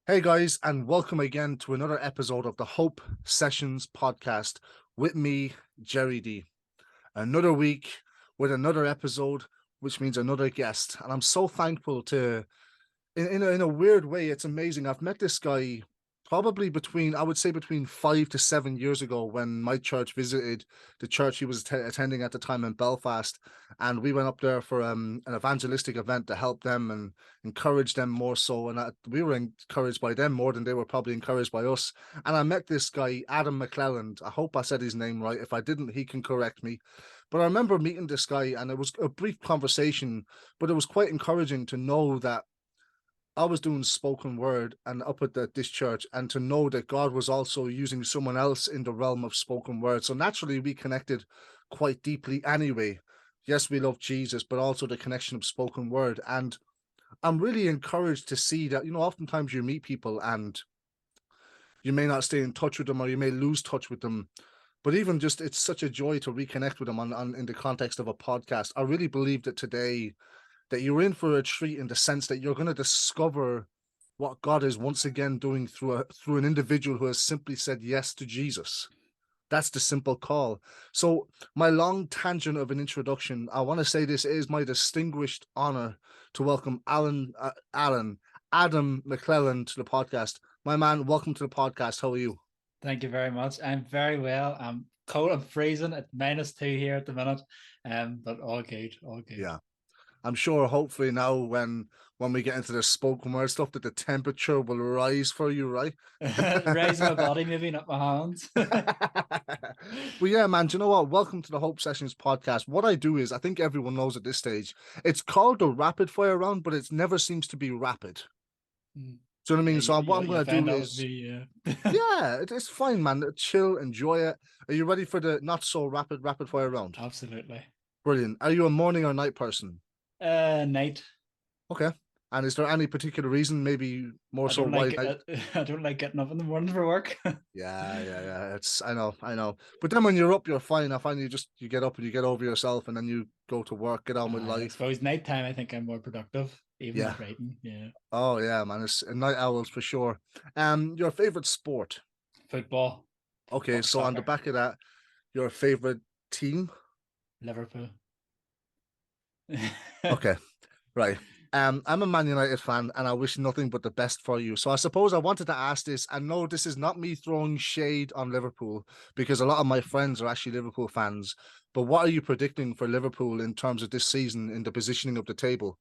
Hey guys, and welcome again to another episode of the Hope Sessions podcast with me, Jerry D. Another week with another episode, which means another guest. And I'm so thankful to, in a weird way, it's amazing. I've met this guy probably I would say between 5 to 7 years ago when my church visited the church he was attending at the time in Belfast. And we went up there for an evangelistic event to help them and encourage them more so. And we were encouraged by them more than they were probably encouraged by us. And I met this guy, Adam McClelland. I hope I said his name right. If I didn't, he can correct me. But I remember meeting this guy, and it was a brief conversation, but it was quite encouraging to know that I was doing spoken word and up at this church, and to know that God was also using someone else in the realm of spoken word. So naturally, we connected quite deeply anyway. Yes, we love Jesus, but also the connection of spoken word. And I'm really encouraged to see that, oftentimes you meet people and you may not stay in touch with them, or you may lose touch with them. But even just, it's such a joy to reconnect with them on in the context of a podcast. I really believe that today that you're in for a treat, in the sense that you're going to discover what God is once again doing through an individual who has simply said yes to Jesus. That's the simple call. So my long tangent of an introduction, I want to say this is my distinguished honor to welcome Adam McClelland to the podcast. My man, welcome to the podcast. How are you? Thank you very much. I'm very well. I'm cold. I'm freezing at -2 here at the minute. But all good, all good. Yeah. I'm sure hopefully now when we get into the spoken word stuff that the temperature will rise for you, right? Raising my body, maybe not my hands. But yeah, man, do you know what? Welcome to the Hope Sessions podcast. What I do is, I think everyone knows at this stage, it's called the rapid fire round, but it never seems to be rapid. Do you know what I Yeah, mean? So what I'm you going to find do that with is, me, yeah, it's fine, man. Chill, enjoy it. Are you ready for the not so rapid fire round? Absolutely. Brilliant. Are you a morning or night person? Night. Okay. And is there any particular reason, maybe more I so don't why like night? I don't like getting up in the morning for work. Yeah. It's I know. But then when you're up, you're fine. I find you get up and you get over yourself, and then you go to work, get on with I life. suppose nighttime. I think I'm more productive, even Yeah. with writing. Yeah. Oh yeah, man. It's night owls for sure. Your favorite sport? Football, Okay, football, so on the soccer, back of that, your favorite team? Liverpool. Okay, right. I'm a Man United fan, and I wish nothing but the best for you. So I suppose I wanted to ask this. I know this is not me throwing shade on Liverpool, because a lot of my friends are actually Liverpool fans. But what are you predicting for Liverpool in terms of this season in the positioning of the table?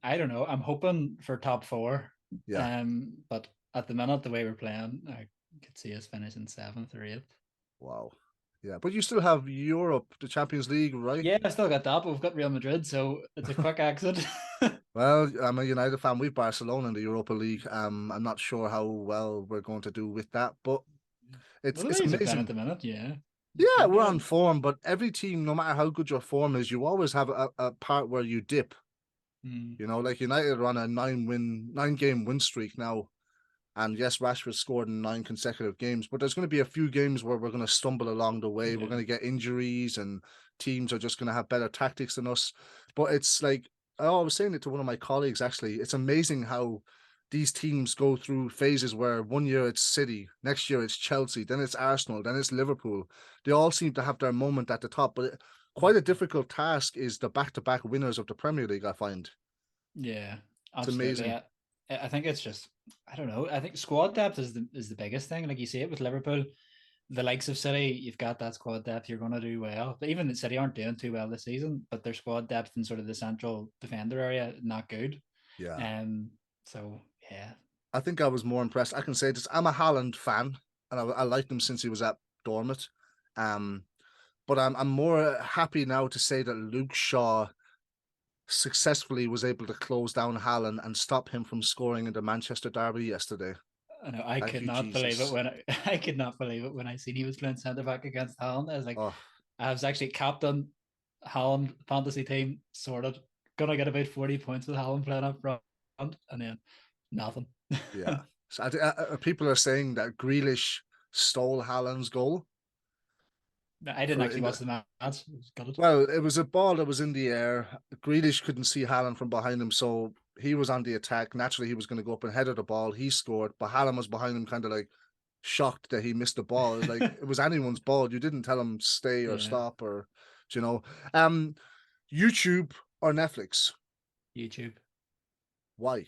I don't know. I'm hoping for top four. Yeah. But at the minute, the way we're playing, I could see us finishing seventh or eighth. Wow. Yeah, but you still have Europe, the Champions League, right? Yeah, I still got that, but we've got Real Madrid, so it's a quick exit. Well, I'm a United fan. We've Barcelona in the Europa League. I'm not sure how well we're going to do with that, but it's Well, the it's way you're playing at amazing. the minute, yeah, you Yeah, could we're get on it. form, but every team, no matter how good your form is, you always have a part where you dip. Mm. Like United are on a 9 game win streak now. And yes, Rashford scored in 9 consecutive games, but there's going to be a few games where we're going to stumble along the way. We're Yeah. going to get injuries, and teams are just going to have better tactics than us. But it's like, I was saying it to one of my colleagues actually. It's amazing how these teams go through phases where one year it's City, next year it's Chelsea, then it's Arsenal, then it's Liverpool. They all seem to have their moment at the top, but quite a difficult task is the back-to-back winners of the Premier League, I find. Yeah, It's absolutely. amazing. I think it's just I don't know. I think squad depth is the biggest thing. Like you see it with Liverpool, the likes of City, you've got that squad depth. You're going to do well. But even the City aren't doing too well this season, but their squad depth in sort of the central defender area not good. Yeah. Um. So yeah, I think I was more impressed. I can say this. I'm a Haaland fan, and I liked him since he was at Dortmund. Um, but I'm more happy now to say that Luke Shaw successfully was able to close down Haaland and stop him from scoring in the Manchester derby yesterday. I know I Thank could you, not believe it Jesus. when I could not believe it when I seen he was playing centre back against Holland. I was like, Oh, I was actually captain Holland fantasy team sorted. Gonna get about 40 points with Holland playing up front, and then nothing. yeah. So people are saying that Grealish stole Haaland's goal I didn't for actually in watch the. the match. Got it. Well, it was a ball that was in the air. Grealish couldn't see Haaland from behind him, so he was on the attack. Naturally, he was going to go up and header the ball. He scored, but Hallam was behind him, kind of like shocked that he missed the ball. It was like it was anyone's ball. You didn't tell him stay or Yeah. stop or YouTube or Netflix. YouTube. Why?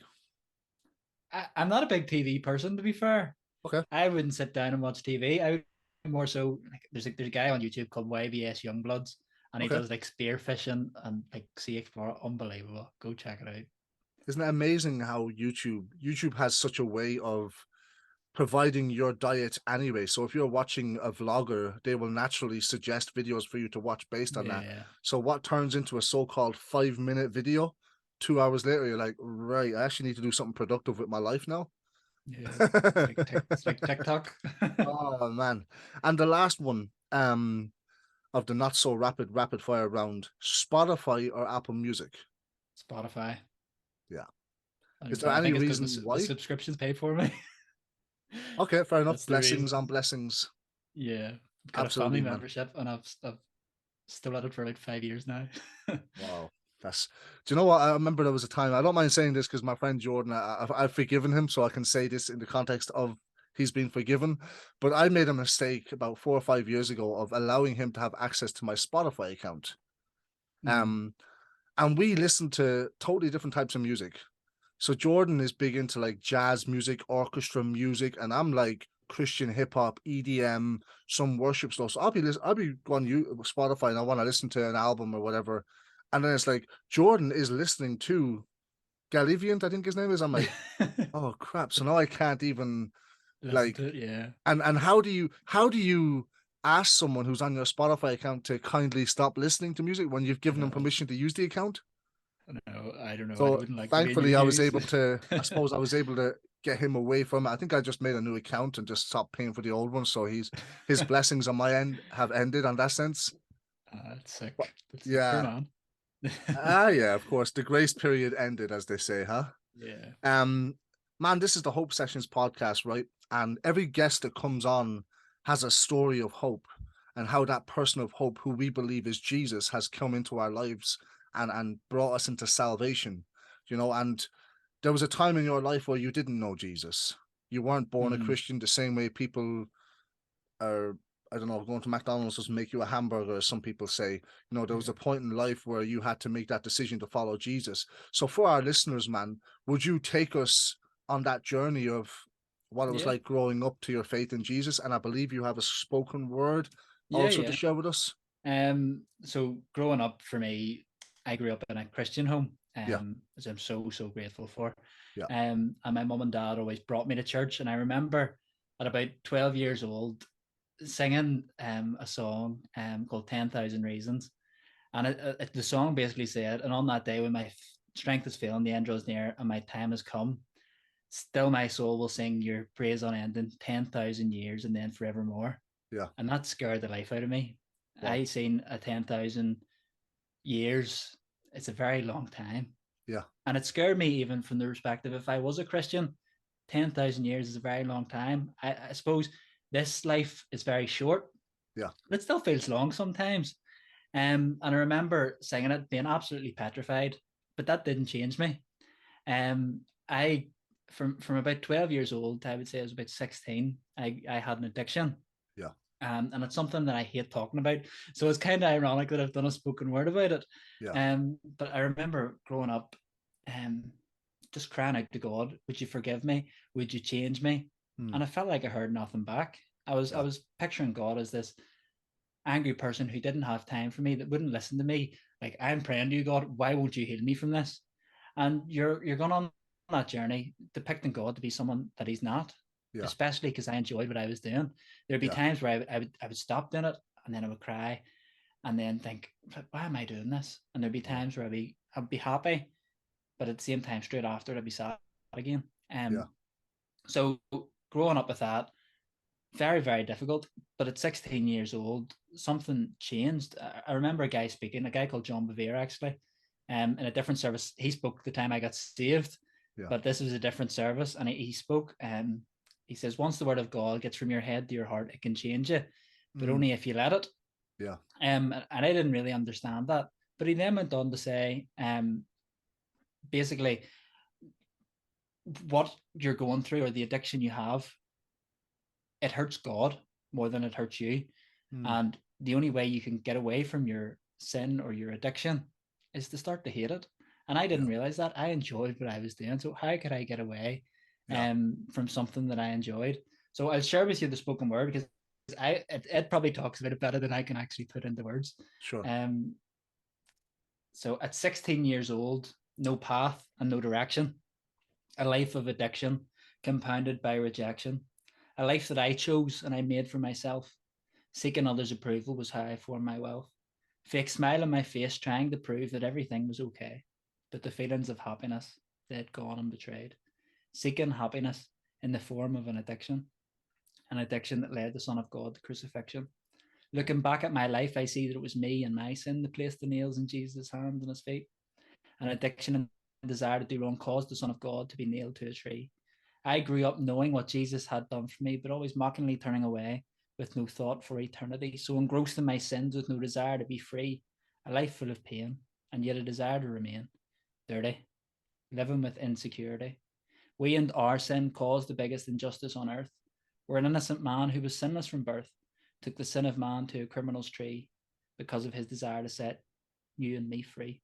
I'm not a big TV person, to be fair. Okay. I wouldn't sit down and watch TV. I would more so like there's a guy on YouTube called YBS Youngbloods, and he Okay. does like spear fishing and like sea explorer. Unbelievable. Go check it out. Isn't it amazing how YouTube has such a way of providing your diet anyway? So if you're watching a vlogger, they will naturally suggest videos for you to watch based on that. Yeah. So what turns into a so-called 5-minute video, 2 hours later, you're like, right, I actually need to do something productive with my life now. Yeah. It's like TikTok. Oh man. And the last one of the not so rapid fire round, Spotify or Apple Music? Spotify. Yeah. Is 100%. there I any think it's because reason the why? subscription's paid for me. Okay, fair enough. That's the Blessings reason. on blessings. Yeah. I've got a family Absolutely, man. membership and I've still at it for about 5 years now. Wow. Do you know what? I remember there was a time, I don't mind saying this because my friend Jordan, I've forgiven him, so I can say this in the context of he's been forgiven. But I made a mistake about 4 or 5 years ago of allowing him to have access to my Spotify account. Mm. And we listen to totally different types of music. So Jordan is big into like jazz music, orchestra music, and I'm like Christian hip hop, EDM, some worship stuff. So I'll be going Spotify and I want to listen to an album or whatever, and then it's like Jordan is listening to Galiviant, I think his name is. I'm like, oh crap! So now I can't even Listen like, to it, yeah. and how do you ask someone who's on your Spotify account to kindly stop listening to music when you've I given them know. permission to use the account? I don't know. I So wouldn't like to be in your thankfully, I was shoes. able to. I suppose I was able to get him away from it. I think I just made a new account and just stopped paying for the old one. So his blessings on my end have ended on that sense. That's But sick. That's sick. Poor yeah, man. yeah, of course, the grace period ended, as they say, huh? Yeah. Um, man, this is the Hope Sessions podcast, right? And every guest that comes on has a story of hope and how that person of hope, who we believe is Jesus, has come into our lives and brought us into salvation. And there was a time in your life where you didn't know Jesus. You weren't born a Mm. Christian the same way people are, I don't know, going to McDonald's doesn't make you a hamburger, as some people say. There was Yeah. a point in life where you had to make that decision to follow Jesus. So for our listeners, man, would you take us on that journey of what it was Yeah. like growing up to your faith in Jesus? And I believe you have a spoken word Yeah. also to Yeah. share with us. So growing up for me, I grew up in a Christian home, Yeah, which I'm so grateful for. yeah. And my mum and dad always brought me to church. And I remember at about 12 years old singing a song called 10,000 Reasons. And the song basically said, and on that day when my strength is failing, the end draws near, and my time has come, still my soul will sing your praise unending 10,000 years and then forevermore. Yeah. And that scared the life out of me. Wow. I seen a 10,000 years. It's a very long time. Yeah. And it scared me even from the perspective, if I was a Christian, 10,000 years is a very long time. I suppose this life is very short. Yeah. But it still feels long sometimes. And I remember singing it, being absolutely petrified, but that didn't change me. I from about 12 years old, I would say I was about 16, I had an addiction. Yeah. And it's something that I hate talking about. So it's kind of ironic that I've done a spoken word about it. Yeah. But I remember growing up, just crying out to God, would you forgive me? Would you change me? Hmm. And I felt like I heard nothing back. I Yeah. was picturing God as this angry person who didn't have time for me, that wouldn't listen to me. Like, I'm praying to you, God, why won't you heal me from this? And you're going on that journey depicting God to be someone that he's not. Yeah. Especially because I enjoyed what I was doing. There'd be Yeah. times where I would stop doing it, and then I would cry, and then think, why am I doing this? And there'd be Wow. times where I'd be happy, but at the same time, straight after, I'd be sad again. Yeah. So growing up with that, very, very difficult. But at 16 years old, something changed. I remember a guy speaking, a guy called John Bevere, actually, in a different service. He spoke the time I got saved, Yeah. but this was a different service. And he spoke, he says, once the word of God gets from your head to your heart, it can change you, but only if you let it. Yeah. And I didn't really understand that. But he then went on to say, basically, what you're going through or the addiction you have, it hurts God more than it hurts you. Mm. And the only way you can get away from your sin or your addiction is to start to hate it. And I Yeah. didn't realize that. I enjoyed what I was doing. So how could I get away Yeah. from something that I enjoyed? So I'll share with you the spoken word because it probably talks about it better than I can actually put into words. Sure. Um, so at 16 years old, no path and no direction, a life of addiction compounded by rejection, a life that I chose and I made for myself. Seeking others' approval was how I formed my wealth. Fake smile on my face, trying to prove that everything was okay. But the feelings of happiness, they had gone and betrayed. Seeking happiness in the form of an addiction that led the Son of God to crucifixion. Looking back at my life, I see that it was me and my sin that placed the nails in Jesus' hands and his feet. An addiction and desire to do wrong caused the Son of God to be nailed to a tree. I grew up knowing what Jesus had done for me, but always mockingly turning away with no thought for eternity. So engrossed in my sins with no desire to be free, a life full of pain, and yet a desire to remain dirty, living with insecurity. We and our sin caused the biggest injustice on earth, where an innocent man who was sinless from birth took the sin of man to a criminal's tree because of his desire to set you and me free.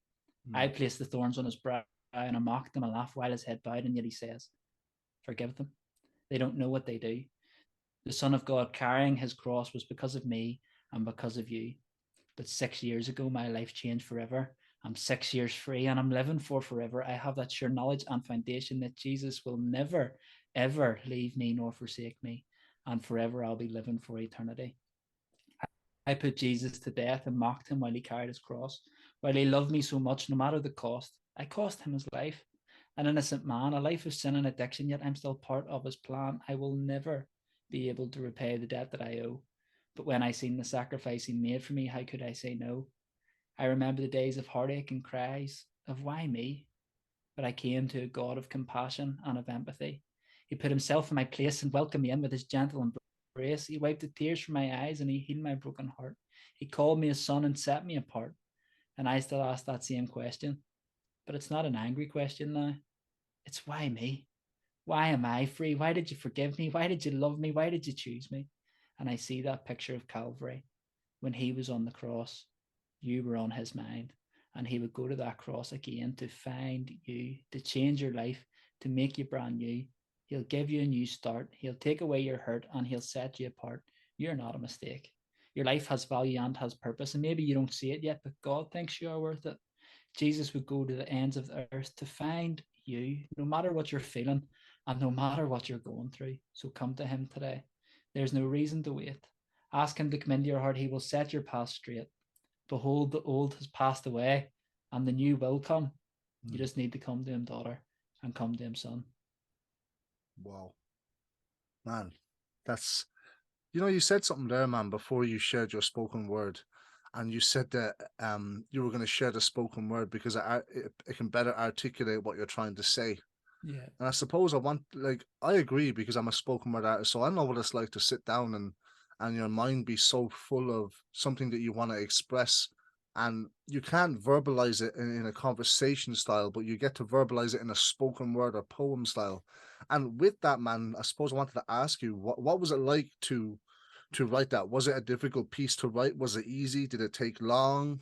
I Mm. placed the thorns on his brow and I mocked him and laughed while his head bowed, and yet he says, forgive them. They don't know what they do. The Son of God carrying his cross was because of me and because of you. But 6 years ago, my life changed forever. I'm 6 years free and I'm living for forever. I have that sure knowledge and foundation that Jesus will never, ever leave me nor forsake me. And forever I'll be living for eternity. I put Jesus to death and mocked him while he carried his cross. While he loved me so much, no matter the cost, I cost him his life. An innocent man, a life of sin and addiction, yet I'm still part of his plan. I will never be able to repay the debt that I owe. But when I seen the sacrifice he made for me, how could I say no? I remember the days of heartache and cries of why me? But I came to a God of compassion and of empathy. He put himself in my place and welcomed me in with his gentle embrace. He wiped the tears from my eyes and he healed my broken heart. He called me his son and set me apart. And I still ask that same question. But it's not an angry question now. It's why me? Why am I free? Why did you forgive me? Why did you love me? Why did you choose me? And I see that picture of Calvary when he was on the cross. You were on his mind, and he would go to that cross again to find you, to change your life, to make you brand new. He'll give you a new start. He'll take away your hurt and he'll set you apart. You're not a mistake. Your life has value and has purpose, and maybe you don't see it yet, but God thinks you are worth it. Jesus would go to the ends of the earth to find you, no matter what you're feeling and no matter what you're going through. So come to him today. There's no reason to wait. Ask him to come into your heart. He will set your path straight. Behold, the old has passed away and the new will come. You Mm. just need to come to him, daughter, and come to him, son. Wow, man, that's you said something there, man, before you shared your spoken word, and you said that you were going to share the spoken word because it can better articulate what you're trying to say. Yeah. And I suppose I agree because I'm a spoken word artist, so I know what it's like to sit down and your mind be so full of something that you want to express, and you can't verbalize it in a conversation style, but you get to verbalize it in a spoken word or poem style. And with that, man, I suppose I wanted to ask you, what was it like to write that? Was it a difficult piece to write? Was it easy? Did it take long?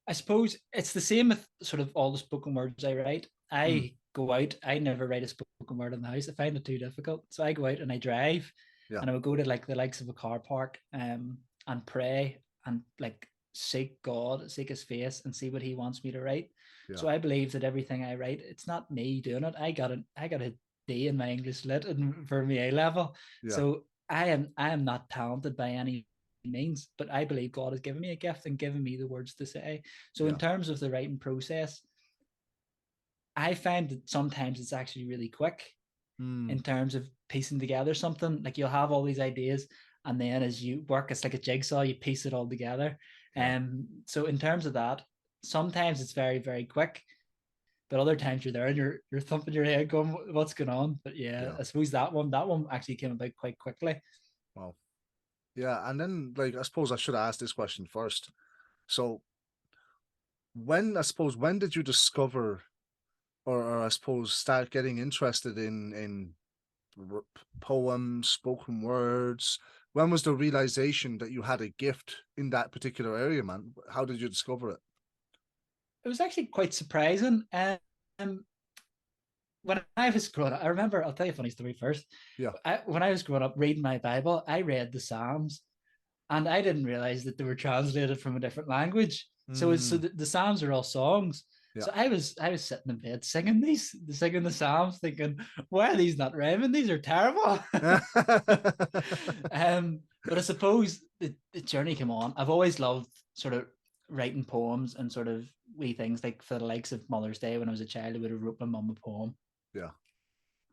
I suppose it's the same with sort of all the spoken words I write. Mm, I go out, I never write a spoken word in the house. I find it too difficult. So I go out and I drive yeah, and I would go to like the likes of a car park and pray and like seek God, seek his face and see what he wants me to write. yeah, So I believe that everything I write, it's not me doing it. I got a D in my English lit and for my A level. yeah, So I am not talented by any means, but I believe God has given me a gift and given me the words to say. So in yeah. terms of the writing process, I find that sometimes it's actually really quick Mm, in terms of piecing together something. Like you'll have all these ideas, and then as you work, it's like a jigsaw. You piece it all together. yeah, So in terms of that, sometimes it's very very quick, but other times you're there and you're thumping your head, going, "What's going on?" But yeah, yeah. I suppose that one actually came about quite quickly. Wow. Yeah, and then I suppose I should ask this question first. So when did you discover or I suppose start getting interested in poems, spoken words? When was the realization that you had a gift in that particular area, man? How did you discover it? It was actually quite surprising. When I was growing up, I remember, I'll tell you a funny story first. Yeah. When I was growing up reading my Bible, I read the Psalms, and I didn't realize that they were translated from a different language. So Mm, the Psalms are all songs. yeah. So I was sitting in bed singing the Psalms, thinking, why are these not rhyming? These are terrible. But I suppose the journey came on. I've always loved sort of writing poems and sort of wee things, like for the likes of Mother's Day when I was a child, I would have wrote my mum a poem. Yeah.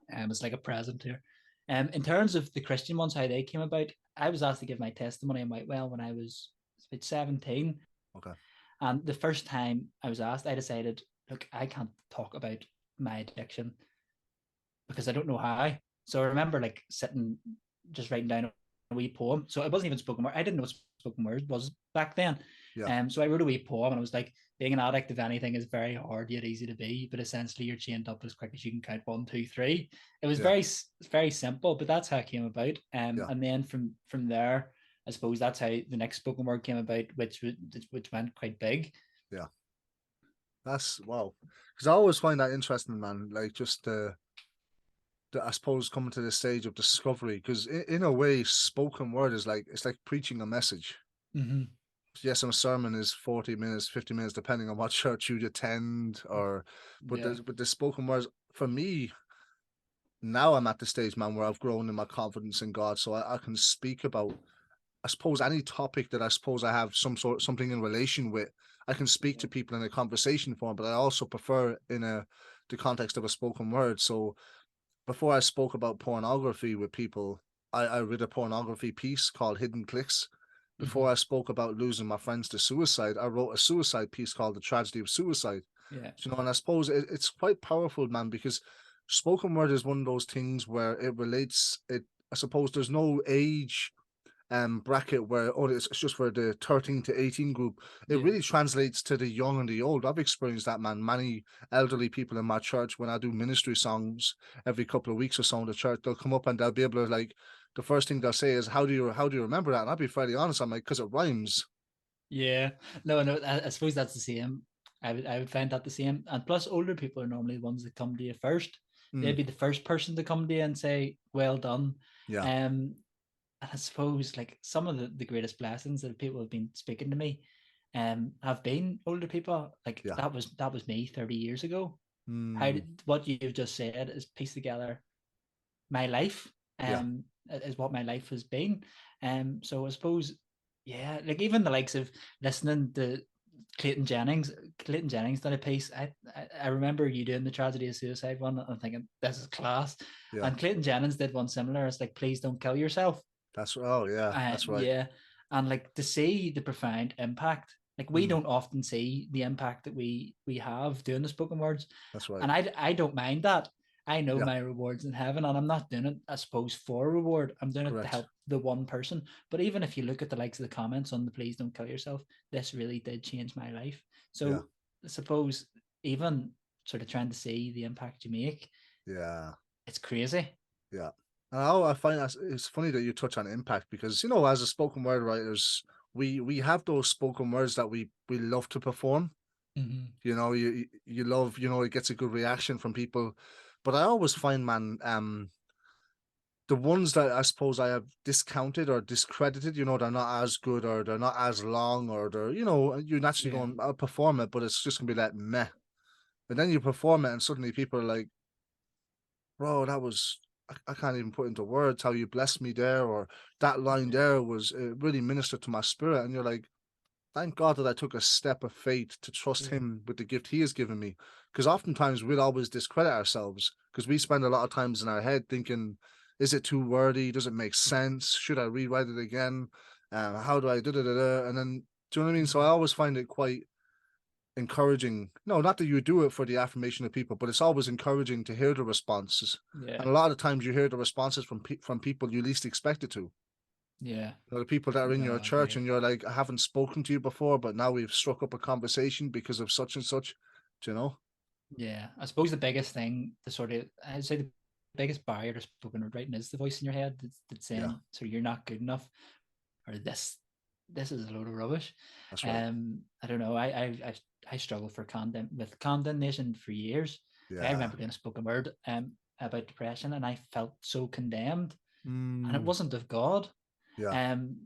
It's like a present here. In terms of the Christian ones, how they came about, I was asked to give my testimony in Whitewell when I was about 17. Okay. And the first time I was asked, I decided, look, I can't talk about my addiction because I don't know how. So I remember like sitting, just writing down a wee poem. So it wasn't even spoken word. I didn't know what spoken word was back then. Yeah. So I wrote a wee poem, and I was like, being an addict of anything is very hard yet easy to be, but essentially you're chained up as quick as you can count 1, 2, 3. It was Yeah. very simple, but that's how it came about. Yeah. And then from there, I suppose that's how the next spoken word came about, which went quite big. Yeah. That's wow. Because I always find that interesting, man. Like just I suppose coming to the stage of discovery, because in a way, spoken word is like it's like preaching a message. Mm-hmm. Yes, a sermon is 40 minutes, 50 minutes, depending on what church you attend, or Yeah. but the spoken words for me now I'm at the stage, man, where I've grown in my confidence in God, so I can speak about, I suppose, any topic that I suppose I have something in relation with. I can speak to people in a conversation form, but I also prefer in the context of a spoken word. So before I spoke about pornography with people, I read a pornography piece called Hidden Clicks. Mm-hmm. Before I spoke about losing my friends to suicide, I wrote a suicide piece called The Tragedy of Suicide. Yeah. You know, and I suppose it's quite powerful, man, because spoken word is one of those things where it relates. It, I suppose, there's no age bracket where it's just for the 13 to 18 group. It Yeah. really translates to the young and the old. I've experienced that, man. Many elderly people in my church, when I do ministry songs every couple of weeks or so in the church, they'll come up and they'll be able to, like, the first thing they'll say is, how do you remember that? And I'll be fairly honest, I'm like, because it rhymes. Yeah. No. I suppose that's the same. I would find that the same. And plus, older people are normally the ones that come to you first. They'd Mm, be the first person to come to you and say, "Well done." yeah, And I suppose like some of the greatest blessings that people have been speaking to me, have been older people. Like yeah, that was me 30 years ago. How mm, did what you've just said is pieced together my life, yeah, is what my life has been. So I suppose, yeah, like even the likes of listening to Clayton Jennings done a piece. I remember you doing the tragedy of suicide one. I'm thinking this is class. yeah. And Clayton Jennings did one similar. It's like, please don't kill yourself. Oh yeah, that's right. Yeah. And like to see the profound impact, like we Mm, don't often see the impact that we have doing the spoken words. that's right. And I don't mind that. I know Yeah, my rewards in heaven, and I'm not doing it, I suppose, for a reward. I'm doing it to correct. help the one person. But even if you look at the likes of the comments on the please don't kill yourself, this really did change my life. Yeah, So I suppose even sort of trying to see the impact you make, yeah. it's crazy. Yeah. I find that it's funny that you touch on impact because, as a spoken word writers, we have those spoken words that we love to perform. Mm-hmm. You love, it gets a good reaction from people. But I always find, man, the ones that I suppose I have discounted or discredited, they're not as good or they're not as long or they're, you're naturally Yeah. going, I'll perform it, but it's just gonna be like meh. And then you perform it and suddenly people are like, bro, that was, I can't even put into words how you blessed me there, or that line Yeah. there was, it really ministered to my spirit. And you're like, thank God that I took a step of faith to trust Yeah. Him with the gift He has given me. Because oftentimes we'll always discredit ourselves because we spend a lot of times in our head thinking, is it too wordy? Does it make sense? Should I rewrite it again? How do I do it? And then, do you know what I mean? So I Mm-hmm. always find it quite encouraging. No, not that you do it for the affirmation of people, but it's always encouraging to hear the responses. Yeah. And a lot of times you hear the responses from people you least expect it to. Yeah. The people that are in No, your I church, agree. and you're like, I haven't spoken to you before, but now we've struck up a conversation because of such and such. Do you know? Yeah, I suppose the biggest thing, I'd say the biggest barrier to spoken word writing is the voice in your head that's Yeah, saying, so you're not good enough, or this is a load of rubbish. that's right. I don't know. I struggled with condemnation for years. Like, I Yeah. remember doing a spoken word about depression, and I felt so condemned, and it Mm, wasn't of God. yeah. Um,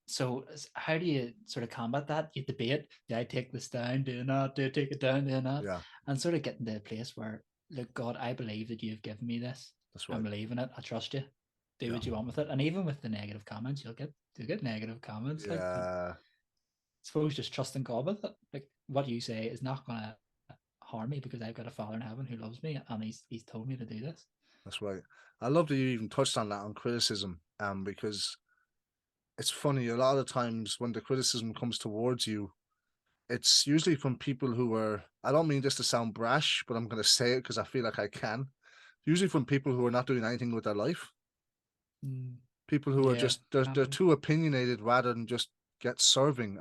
so how do you sort of combat that? You debate, do I take this down, do not, do I take it down, do not? Yeah. And sort of getting to a place where, look, God, I believe that you've given me this. That's I right. believe in it. I trust you. Do Yeah. what you want with it. And even with the negative comments, you'll get negative comments, like, but I Yeah. suppose just trusting God with it. Like, what you say is not gonna harm me, because I've got a Father in heaven who loves me, and he's told me to do this. That's right. I love that you even touched on that on criticism. Because it's funny, a lot of times when the criticism comes towards you, it's usually from people who are, I don't mean this to sound brash, but I'm going to say it because I feel like I can. Usually from people who are not doing anything with their life. Mm, People who are yeah, just, they're happen. too opinionated rather than just get serving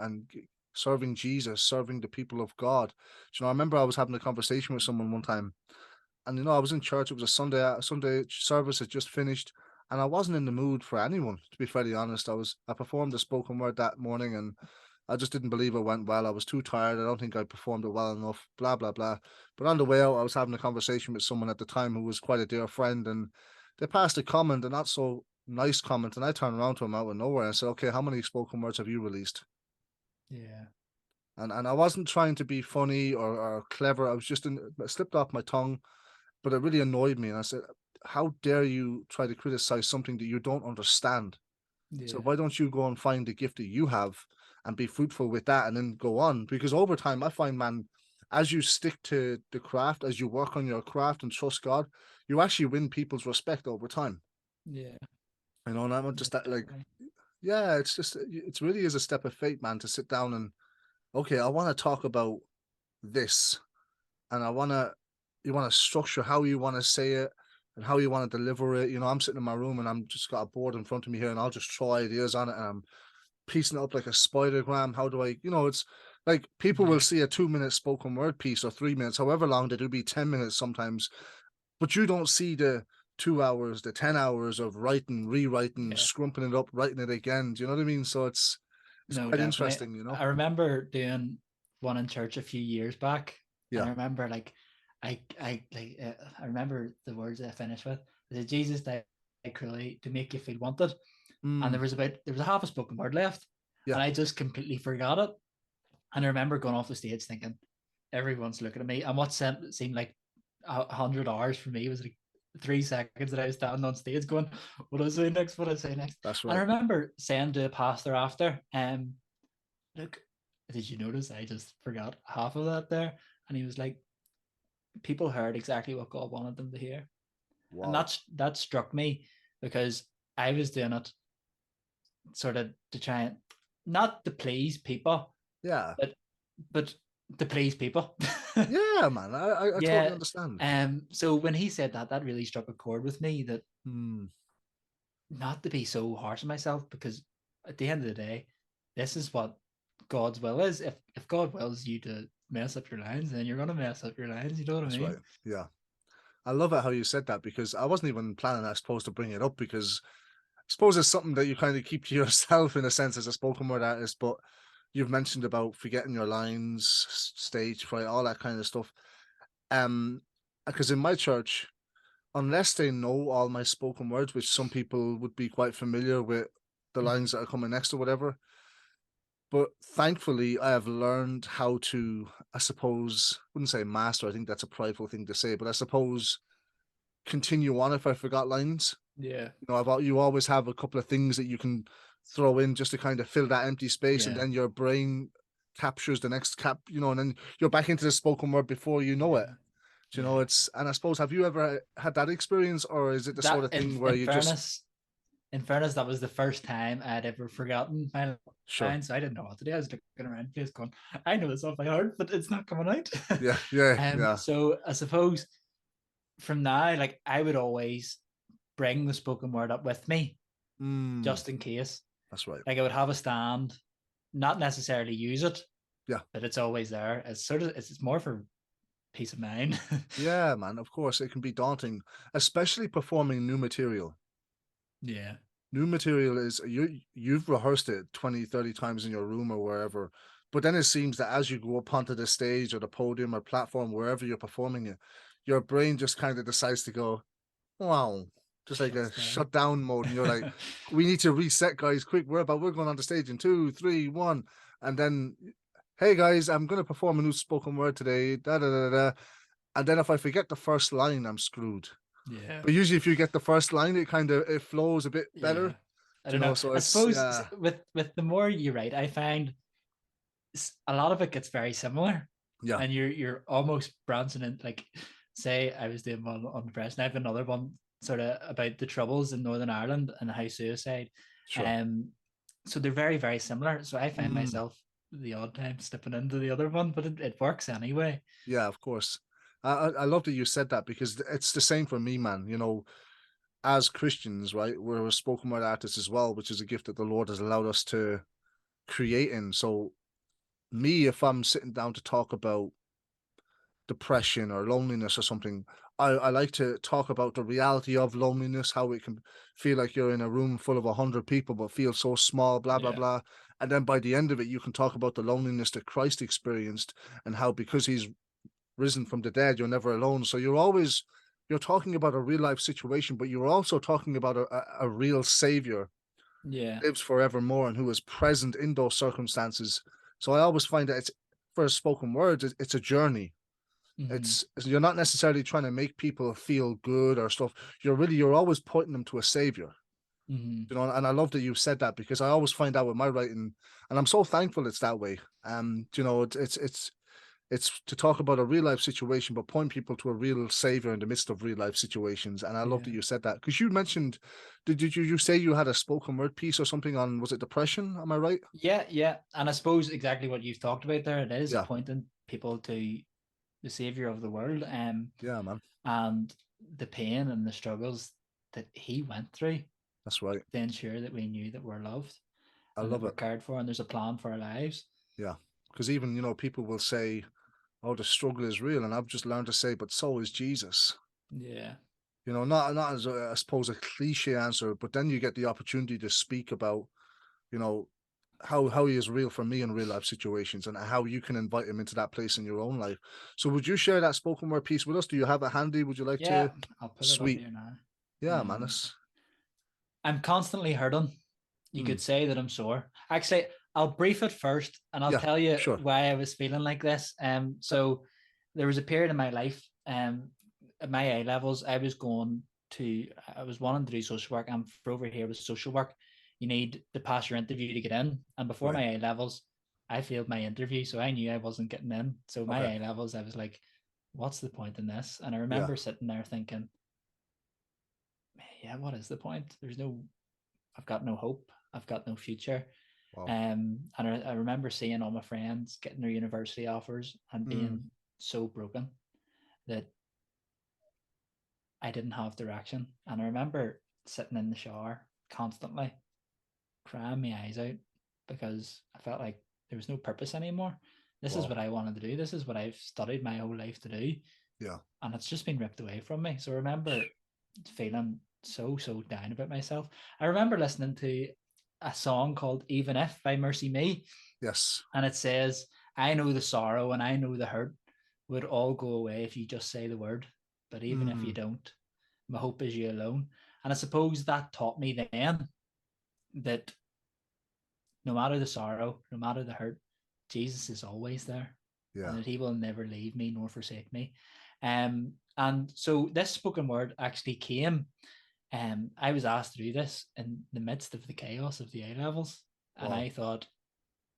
serving Jesus, serving the people of God. I remember I was having a conversation with someone one time, and I was in church. It was a Sunday service had just finished, and I wasn't in the mood for anyone. To be fairly honest, I performed a spoken word that morning, and I just didn't believe it went well. I was too tired. I don't think I performed it well enough. Blah blah blah. But on the way out, I was having a conversation with someone at the time who was quite a dear friend, and they passed a comment, a not so nice comment, and I turned around to him out of nowhere and said, "Okay, how many spoken words have you released?" Yeah, And I wasn't trying to be funny or clever. I was just it slipped off my tongue, but it really annoyed me. And I said, "How dare you try to criticize something that you don't understand? So yeah, why don't you go and find the gift that you have and be fruitful with that, and then go on?" Because over time, I find, man, as you stick to the craft, as you work on your craft and trust God, you actually win people's respect over time. yeah, And I'm yeah, just that, like, definitely. yeah, it's really is a step of faith, man, to sit down and, okay, I want to talk about this, and you want to structure how you want to say it and how you want to deliver it. I'm sitting in my room and I'm just got a board in front of me here, and I'll just throw ideas on it, and I'm piecing it up like a spidergram. How do I, it's like people will Yeah, see a 2 minute spoken word piece or 3 minutes, however long they do, be 10 minutes sometimes, but you don't see the 2 hours, the 10 hours of writing, rewriting, yeah. scrumping it up, writing it again. Do you know what I mean? So it's No, quite definitely. interesting. I remember doing one in church a few years back, and Yeah. I remember I remember the words I finished with. I said, "Jesus died cruelly to make you feel wanted," and Mm, there was a half a spoken word left, yeah. and I just completely forgot it. And I remember going off the stage thinking, everyone's looking at me, and what seemed like 100 hours for me was like 3 seconds that I was standing on stage going, "What do I say next? What do I say next?" That's And I right. remember saying to a pastor after, look, did you notice I just forgot half of that there? And he was like, people heard exactly what God wanted them to hear. And Wow. that struck me, because I was doing it sort of to try and not to please people, Yeah. but but to please people. Yeah, man. I totally Yeah. understand. So when he said that, that really struck a chord with me, that Hmm. not to be so harsh on myself, because at the end of the day, this is what God's will is. If God wills you to mess up your lines, then you're gonna mess up your lines. You know what I That's right. mean? Yeah. I love it how you said that, because I wasn't even planning, I suppose, to bring it up, because I suppose it's something that you kind of keep to yourself in a sense as a spoken word artist. But you've mentioned about forgetting your lines, stage fright, all that kind of stuff. Um, because in my church, unless they know all my spoken words, which some people would be quite familiar with the Mm-hmm. lines that are coming next or whatever. But thankfully, I have learned how to, I suppose, wouldn't say master. I think that's a prideful thing to say, but I suppose continue on if I forgot lines. Yeah. You always have a couple of things that you can throw in just to kind of fill that empty space, and Yeah. then your brain captures the next and then you're back into the spoken word before you know it. Yeah. Yeah. It's, and I suppose, have you ever had that experience, or is it the sort That of thing where you just, in fairness, that was the first time I'd ever forgotten my sure, lines. I didn't know what to do. I was looking around, just going, I know this off by heart, but it's not coming out. yeah, yeah, yeah, So I suppose from now, like, I would always bring the spoken word up with me, mm, just in case. that's right, Like, I would have a stand, not necessarily use it, yeah, but it's always there. It's more for peace of mind. Yeah, man. Of course, it can be daunting, especially performing new material. Yeah. New material is you've rehearsed it 20, 30 times in your room or wherever, but then it seems that as you go up onto the stage or the podium or platform, wherever you're performing it, your brain just kind of decides to go, wow, just like Shuts a down. shutdown mode. And you're like, we need to reset, guys, quick. We're going on the stage in two, three, one. And then, hey guys, I'm gonna perform a new spoken word today. Da da da da. And then if I forget the first line, I'm screwed. Yeah. But usually if you get the first line, it flows a bit Yeah. better. I You don't know, know. so I it's suppose yeah, with the more you write, I find a lot of it gets very similar, yeah, and you're almost branching in. Like, say, I was doing one on depression. I have another one sort of about the troubles in Northern Ireland and how suicide. sure. Um, so they're very very similar. So I find Mm, myself the odd time slipping into the other one, but it works anyway. yeah, of course. I love that you said that because it's the same for me, man. You know, as Christians, right, we're spoken word artists as well, which is a gift that the Lord has allowed us to create in. So me, if I'm sitting down to talk about depression or loneliness or something, I like to talk about the reality of loneliness, how it can feel like you're in a room full of 100 people, but feel so small, blah, blah, Yeah. blah. And then by the end of it, you can talk about the loneliness that Christ experienced and how because he's risen from the dead, you're never alone. So you're talking about a real life situation, but you're also talking about a real savior Yeah. lives forevermore and who is present in those circumstances. So I always find that it's for spoken words, it's a journey. Hmm. You're not necessarily trying to make people feel good or stuff. You're always pointing them to a savior. Hmm. You know, and I love that you said that because I always find out with my writing, and I'm so thankful it's that way. You know, it's to talk about a real life situation, but point people to a real savior in the midst of real life situations. And I love that Yeah. you said that because you mentioned, did you say you had a spoken word piece or something on, was it depression? Am I right? Yeah, yeah. And I suppose exactly what you've talked about there, it is Yeah, pointing people to the savior of the world, yeah, man. and the pain and the struggles that he went through That's right. to ensure that we knew that we're loved I and that love we're it. cared for and there's a plan for our lives. Yeah. Because even, you know, people will say, oh, the struggle is real. And I've just learned to say, but so is Jesus. Yeah. You know, not as I suppose a cliche answer, but then you get the opportunity to speak about, you know, how he is real for me in real life situations and how you can invite him into that place in your own life. So would you share that spoken word piece with us? Do you have it handy? Would you like Yeah. to? I'll pull it up Sweet. here now. Yeah, man. Um, I'm constantly hurting. You Mm, could say that I'm sore. Actually, I'll brief it first and I'll yeah, tell you sure. why I was feeling like this. Yeah, So there was a period in my life, at my A levels, I was wanting to do social work, and for over here with social work, you need to pass your interview to get in. And before right. my A levels, I failed my interview, so I knew I wasn't getting in. So my Okay. A levels, I was like, what's the point in this? And I Yeah. remember sitting there thinking, yeah, what is the point? I've got no hope. I've got no future. Wow. And I remember seeing all my friends getting their university offers and Mm, being so broken that I didn't have direction. And I remember sitting in the shower constantly, crying my eyes out because I felt like there was no purpose anymore. This is wow. what I wanted to do. This is what I've studied my whole life to do. Yeah. And it's just been ripped away from me. So I remember feeling so down about myself. I remember listening to a song called Even If by Mercy Me, Yes. and it says, I know the sorrow and I know the hurt would all go away if you just say the word. But even if you Mm, don't, my hope is you alone. And I suppose that taught me then that no matter the sorrow, no matter the hurt, Jesus is always there and yeah. that he will never leave me nor forsake me. And so this spoken word actually came. I was asked to do this in the midst of the chaos of the A levels. And Wow. I thought,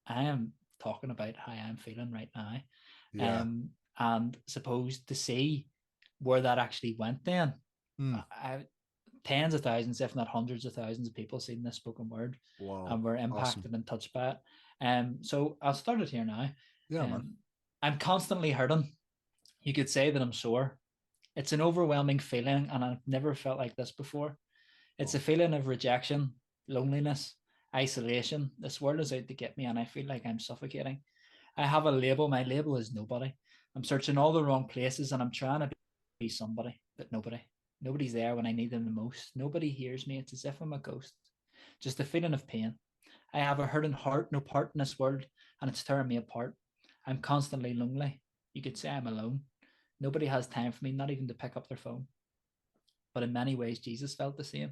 I am talking about how I'm feeling right now. Yeah. And supposed to see where that actually went then. Mm, I, tens of thousands, if not hundreds of thousands of people seen this spoken word wow. and were Awesome. impacted and touched by it. So I'll start it here now. Yeah, man. Um, I'm constantly hurting. You could say that I'm sore. It's an overwhelming feeling, and I've never felt like this before. It's a Wow. feeling of rejection, loneliness, isolation. This world is out to get me, and I feel like I'm suffocating. I have a label. My label is nobody. I'm searching all the wrong places and I'm trying to be somebody, but nobody's there when I need them the most. Nobody hears me. It's as if I'm a ghost. Just a feeling of pain. I have a hurting heart, no part in this world, and it's tearing me apart. I'm constantly lonely. You could say I'm alone. Nobody has time for me, not even to pick up their phone. But in many ways, Jesus felt the same.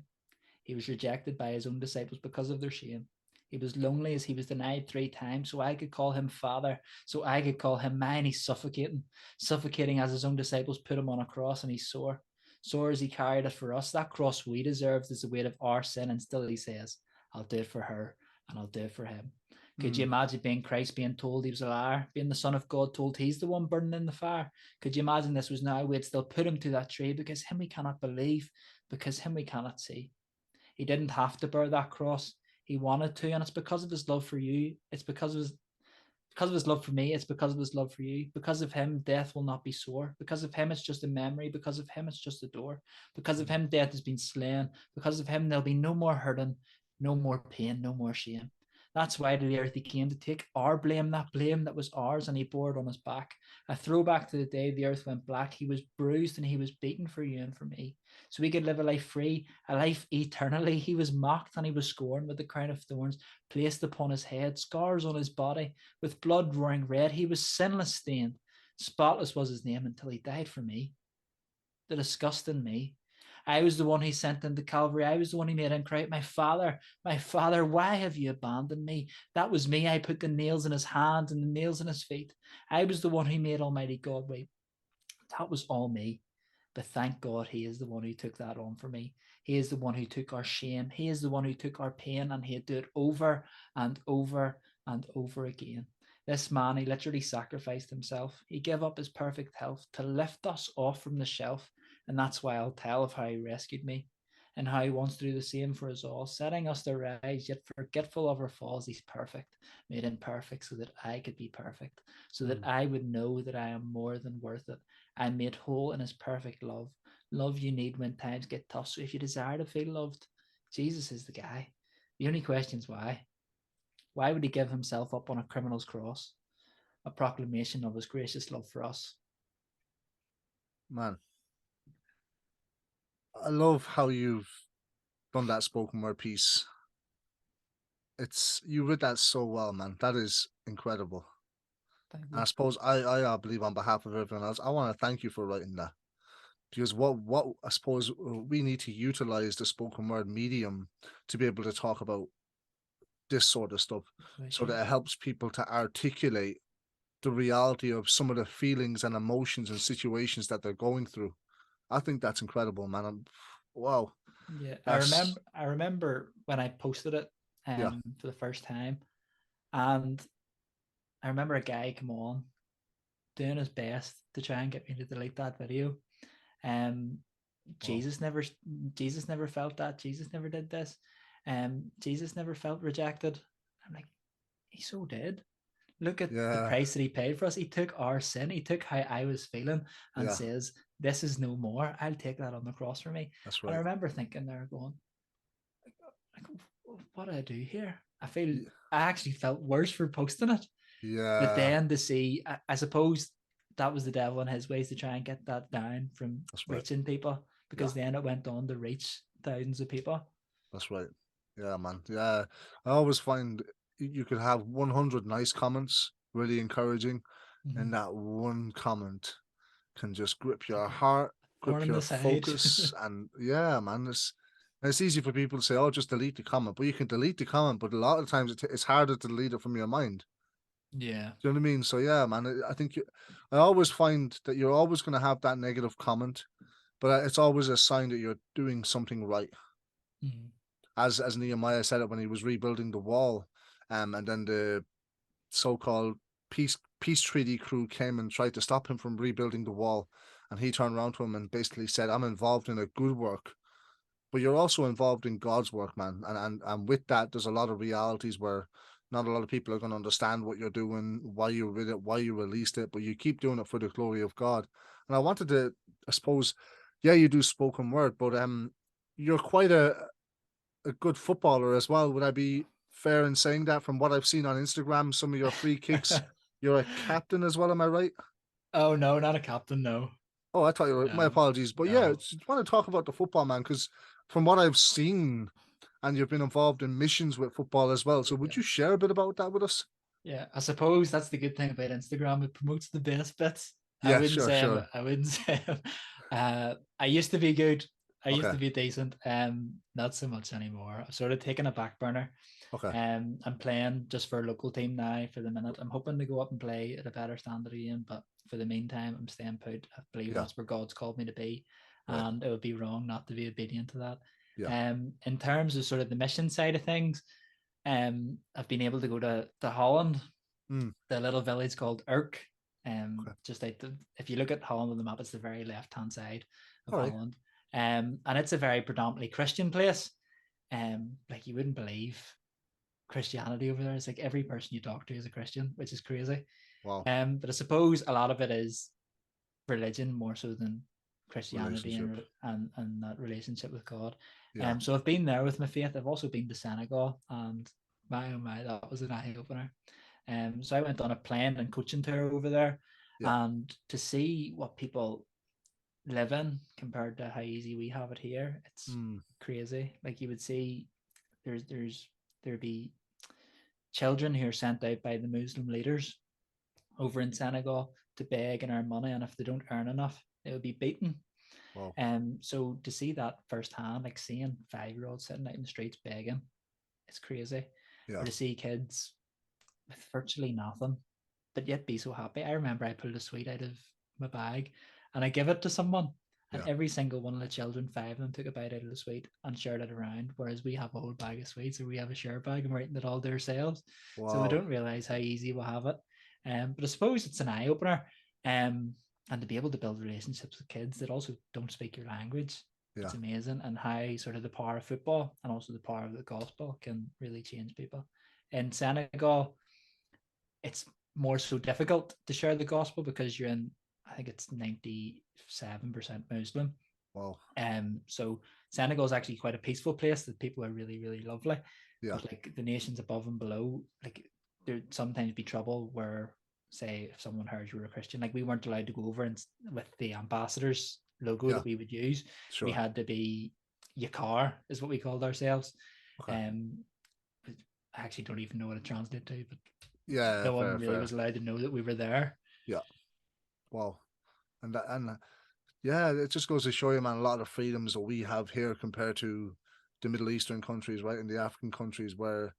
He was rejected by his own disciples because of their shame. He was lonely as he was denied 3 times, so I could call him Father, so I could call him mine. He's suffocating as his own disciples put him on a cross, and he's sore. Sore as he carried it for us. That cross we deserved is the weight of our sin, and still he says, I'll do it for her, and I'll do it for him. Could you imagine being Christ being told he was a liar, being the Son of God told he's the one burning in the fire? Could you imagine this was now we'd still put him to that tree because him we cannot believe, because him we cannot see. He didn't have to bear that cross. He wanted to, and it's because of his love for you. It's because of his love for me. It's because of his love for you. Because of him, death will not be sore. Because of him, it's just a memory. Because of him, it's just a door. Because of him, death has been slain. Because of him, there'll be no more hurting, no more pain, no more shame. That's why to the earth he came, to take our blame that was ours, and he bore it on his back. A throwback to the day the earth went black. He was bruised and he was beaten for you and for me, so we could live a life free, a life eternally. He was mocked and he was scorned, with the crown of thorns placed upon his head, scars on his body, with blood roaring red. He was sinless stained, spotless was his name, until he died for me, the disgust in me. I was the one he sent into Calvary. I was the one he made him cry, my Father, why have you abandoned me? That was me. I put the nails in his hands and the nails in his feet. I was the one who made Almighty God weep. That was all me. But thank God he is the one who took that on for me. He is the one who took our shame. He is the one who took our pain, and he'd do it over and over and over again. This man, he literally sacrificed himself. He gave up his perfect health to lift us off from the shelf. And that's why I'll tell of how he rescued me, and how he wants to do the same for us all, setting us to rise, yet forgetful of our falls. He's perfect, made imperfect, so that I could be perfect, so that I would know that I am more than worth it. I'm made whole in his perfect love. Love you need when times get tough. So if you desire to feel loved, Jesus is the guy. The only question is why. Why would he give himself up on a criminal's cross? A proclamation of his gracious love for us. Man, I love how you've done that spoken word piece. You read that so well, man. That is incredible. Thank And I you. suppose I believe on behalf of everyone else, I want to thank you for writing that. Because what I suppose we need to utilize the spoken word medium to be able to talk about this sort of stuff, so that it helps people to articulate the reality of some of the feelings and emotions and situations that they're going through. I think that's incredible, man. Wow. Yeah, That's I remember when I posted it yeah. for the first time, and I remember a guy come on doing his best to try and get me to delete that video. Um, Wow. Jesus never felt that. Jesus never did this. Jesus never felt rejected. I'm like, he so did. Look at the Yeah. price that he paid for us. He took our sin. He took how I was feeling and Yeah. says, this is no more. I'll take that on the cross for me. That's And I right. remember thinking there going, like, what do I do here? I Yeah. actually felt worse for posting it. But Yeah. then to see, I suppose that was the devil in his ways to try and get that down from That's right. reaching people, Yeah. because then it went on to reach thousands of people. That's right. Yeah, man. Yeah. I always find you could have 100 nice comments, really encouraging, and that one comment can just grip your heart, Thorn grip in your the side. focus, and yeah, man, it's easy for people to say, "Oh, just delete the comment," but you can delete the comment, but a lot of times it's harder to delete it from your mind. Yeah. Do you know what I mean? So yeah, man, I think I always find that you're always going to have that negative comment, but it's always a sign that you're doing something right. Mhm. As Nehemiah said it when he was rebuilding the wall, and then the so-called peace treaty crew came and tried to stop him from rebuilding the wall, and he turned around to him and basically said, "I'm involved in a good work, but you're also involved in God's work, man." And with that, there's a lot of realities where not a lot of people are going to understand what you're doing, why you did it, why you released it, but you keep doing it for the glory of God. And I wanted to, I suppose, yeah, you do spoken word, but you're quite a good footballer as well. Would I be fair in saying that? From what I've seen on Instagram, some of your free kicks, you're a captain as well. Am I right? Oh no, not a captain. No, Oh, I thought you were. My no, apologies, but yeah, no. I want to talk about the football, man, because from what I've seen, and you've been involved in missions with football as well. So, would Yeah. you share a bit about that with us? Yeah, I suppose that's the good thing about Instagram. It promotes the best bits. Yeah, sure, sure. I wouldn't say I used to be good. I used Okay, to be decent. Not so much anymore. I've sort of taken a back burner. okay, I'm playing just for a local team now for the minute. I'm hoping to go up and play at a better standard again, but for the meantime, I'm staying put. I believe yeah, that's where God's called me to be, right, and it would be wrong not to be obedient to that. yeah, In terms of sort of the mission side of things, I've been able to go to Holland, mm, the little village called Urk. okay, Just like if you look at Holland on the map, it's the very left hand side of all right, Holland. And it's a very predominantly Christian place. Like you wouldn't believe Christianity over there. It's like every person you talk to is a Christian, which is crazy. wow, But I suppose a lot of it is religion more so than Christianity relationship, and that relationship with God. yeah, So I've been there with my faith. I've also been to Senegal, and my oh my, that was an eye opener. So I went on a plane and coaching tour over there, yeah, and to see what people live in compared to how easy we have it here, it's mm, crazy. Like you would see, there'd be children who are sent out by the Muslim leaders over in Senegal to beg and earn money, and if they don't earn enough, they will be beaten. wow, So to see that firsthand, like seeing 5-year-olds sitting out in the streets begging, it's crazy. Or yeah, to see kids with virtually nothing, but yet be so happy. I remember I pulled a sweet out of my bag and I give it to someone, and yeah, every single one of the children, 5 of them, took a bite out of the sweet and shared it around. Whereas we have a whole bag of sweets, or we have a share bag and we're eating it all to ourselves. So we wow, don't realize how easy we have it. But I suppose it's an eye opener. And to be able to build relationships with kids that also don't speak your language, yeah, it's amazing. And how sort of the power of football and also the power of the gospel can really change people. In Senegal, it's more so difficult to share the gospel because you're in, I think it's 97% Muslim. wow, So Senegal is actually quite a peaceful place. That people are really, really lovely. yeah, But like the nations above and below, like there'd sometimes be trouble where, say, if someone heard you were a Christian, like we weren't allowed to go over and with the ambassador's logo yeah, that we would use. We sure, had to be Yakar, is what we called ourselves. okay, Um, I actually don't even know what it translates to, but yeah, no one fair, really was fair, allowed to know that we were there. yeah, wow, and yeah, it just goes to show you, man, a lot of freedoms that we have here compared to the Middle Eastern countries, right, and the African countries, where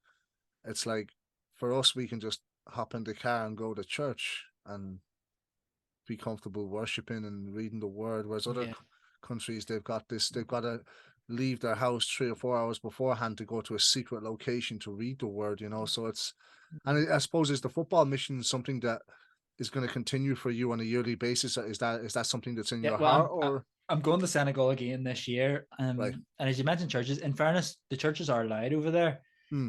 it's like for us, we can just hop in the car and go to church and be comfortable worshiping and reading the word. Whereas other Yeah. countries, they've got to leave their house 3 or 4 hours beforehand to go to a secret location to read the word, you know. So it's, and I suppose, is the football mission something that is going to continue for you on a yearly basis? Is that something that's in Yeah, your well, heart, or I'm going to Senegal again this year. right? And as you mentioned, churches. In fairness, the churches are allowed over there. Hmm,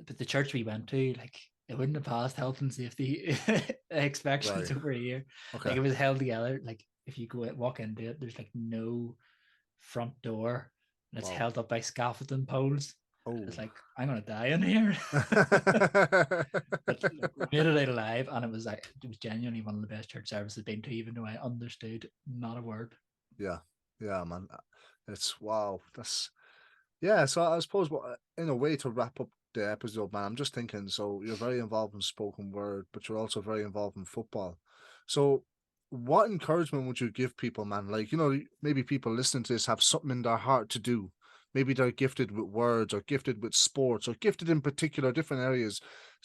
But the church we went to, like, it wouldn't have passed health and safety right. inspections over here. Like, Okay. it was held together. Like, if you go walk into it, there's like no front door, and it's Wow. held up by scaffolding poles. Oh. It's like I'm gonna die in here. But look, we made it out alive, and it was genuinely one of the best church services I've been to, even though I understood not a word. Yeah. Yeah, man. It's wow. That's yeah. So I suppose, in a way, to wrap up the episode, man, I'm just thinking. So you're very involved in spoken word, but you're also very involved in football. So, what encouragement would you give people, man? Like, maybe people listening to this have something in their heart to do. Maybe they're gifted with words, or gifted with sports, or gifted in particular different areas.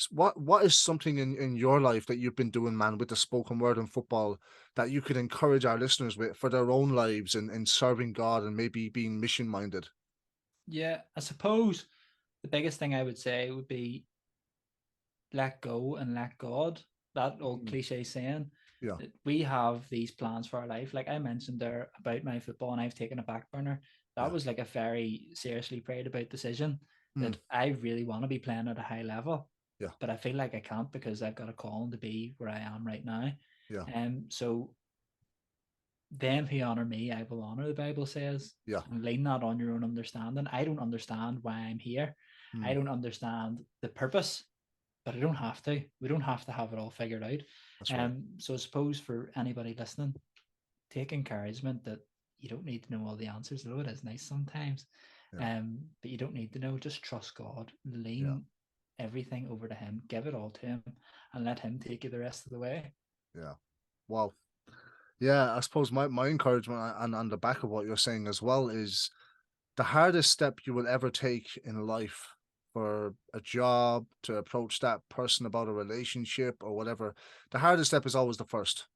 What is something in your life that you've been doing, man, with the spoken word and football, that you could encourage our listeners with for their own lives and in serving God and maybe being mission minded? Yeah, I suppose the biggest thing I would say would be let go and let God. That old Mm, cliche saying yeah, that we have these plans for our life. Like I mentioned there about my football, and I've taken a back burner. That yeah, was like a very seriously prayed about decision mm, that I really want to be playing at a high level, yeah, but I feel like I can't because I've got a calling to be where I am right now. yeah, So them who honor me, I will honor, the Bible says. yeah, And lean not on your own understanding. I don't understand why I'm here. I mm, don't understand the purpose but I don't have to. We don't have to have it all figured out. That's right. So I suppose for anybody listening, take encouragement that you don't need to know all the answers, although it is nice sometimes. Yeah. But you don't need to know. Just trust God, Yeah. lean everything over to Him, give it all to Him, and let Him take you the rest of the way. Yeah. Wow. Yeah, I suppose my encouragement and on the back of what you're saying as well is the hardest step you will ever take in life for a job, to approach that person about a relationship or whatever. The hardest step is always the first.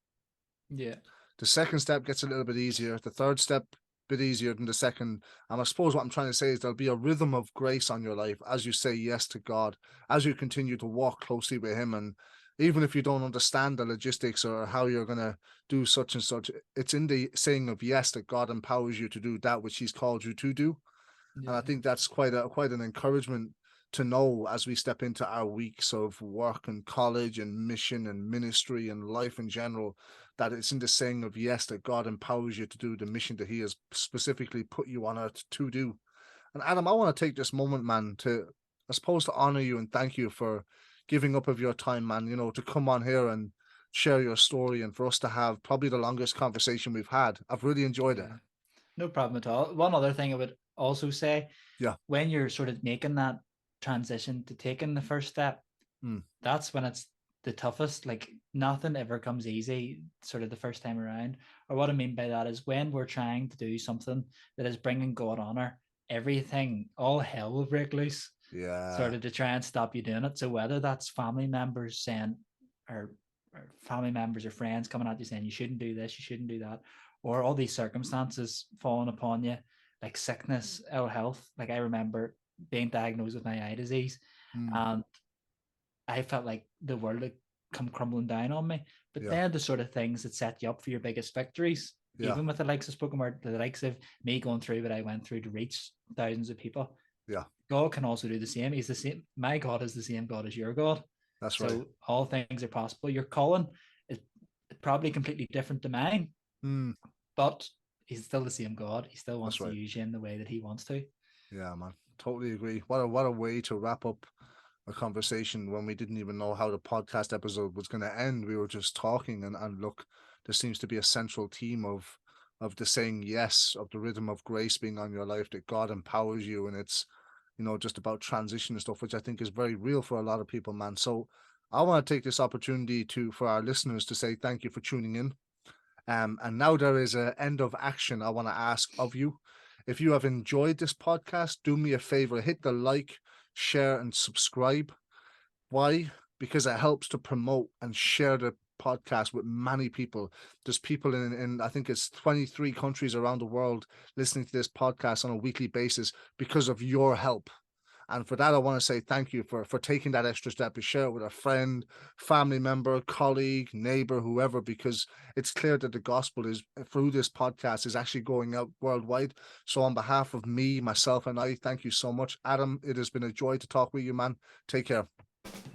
Yeah. The second step gets a little bit easier. The third step, bit easier than the second. And I suppose what I'm trying to say is there'll be a rhythm of grace on your life as you say yes to God, as you continue to walk closely with Him. And even if you don't understand the logistics or how you're going to do such and such, it's in the saying of yes that God empowers you to do that which He's called you to do. And I Yeah. think that's quite an encouragement to know as we step into our weeks of work and college and mission and ministry and life in general, that it's in the saying of yes that God empowers you to do the mission that He has specifically put you on earth to do. And Adam, I want to take this moment, man, to I suppose to honor you and thank you for giving up of your time, man, to come on here and share your story and for us to have probably the longest conversation we've had. I've really enjoyed it. Yeah. No problem at all. One other thing I would also say, Yeah. when you're sort of making that transition to taking the first step, Mm. that's when it's the toughest. Like nothing ever comes easy, sort of the first time around. Or what I mean by that is when we're trying to do something that is bringing God honor, everything, all hell will break loose, Yeah. sort of to try and stop you doing it. So whether that's family members saying, or family members or friends coming at you saying you shouldn't do this, you shouldn't do that, or all these circumstances falling upon you, like sickness, ill health. Like I remember being diagnosed with my eye disease, Mm. and I felt like the world had come crumbling down on me. But Yeah. then the sort of things that set you up for your biggest victories, Yeah. even with the likes of spoken word, the likes of me going through what I went through to reach thousands of people. Yeah. God can also do the same. He's the same. My God is the same God as your God. That's right. So all things are possible. Your calling is probably completely different to mine, Mm. but He's still the same God. He still wants That's to right. use you in the way that He wants to. Yeah, man. Totally agree. What a way to wrap up a conversation when we didn't even know how the podcast episode was going to end. We were just talking, and look, there seems to be a central theme of the saying yes, of the rhythm of grace being on your life, that God empowers you, and it's just about transition and stuff, which I think is very real for a lot of people, man. So I want to take this opportunity for our listeners to say thank you for tuning in. And now there is an end of action I want to ask of you. If you have enjoyed this podcast, do me a favor, hit the like, share, and subscribe. Why? Because it helps to promote and share the podcast with many people. There's people in I think it's 23 countries around the world listening to this podcast on a weekly basis because of your help. And for that, I want to say thank you for taking that extra step to share it with a friend, family member, colleague, neighbor, whoever, because it's clear that the gospel is through this podcast is actually going out worldwide. So on behalf of me, myself, and I, thank you so much. Adam, it has been a joy to talk with you, man. Take care.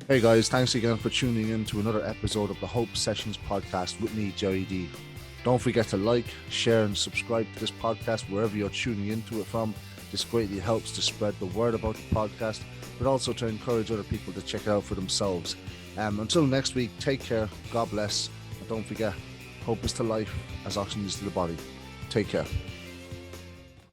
Hey guys, thanks again for tuning in to another episode of the Hope Sessions podcast with me, Jerry D. Don't forget to like, share, and subscribe to this podcast wherever you're tuning into it from. This greatly helps to spread the word about the podcast, but also to encourage other people to check it out for themselves. Until next week, take care, God bless, and don't forget, hope is to life as oxygen is to the body. Take care.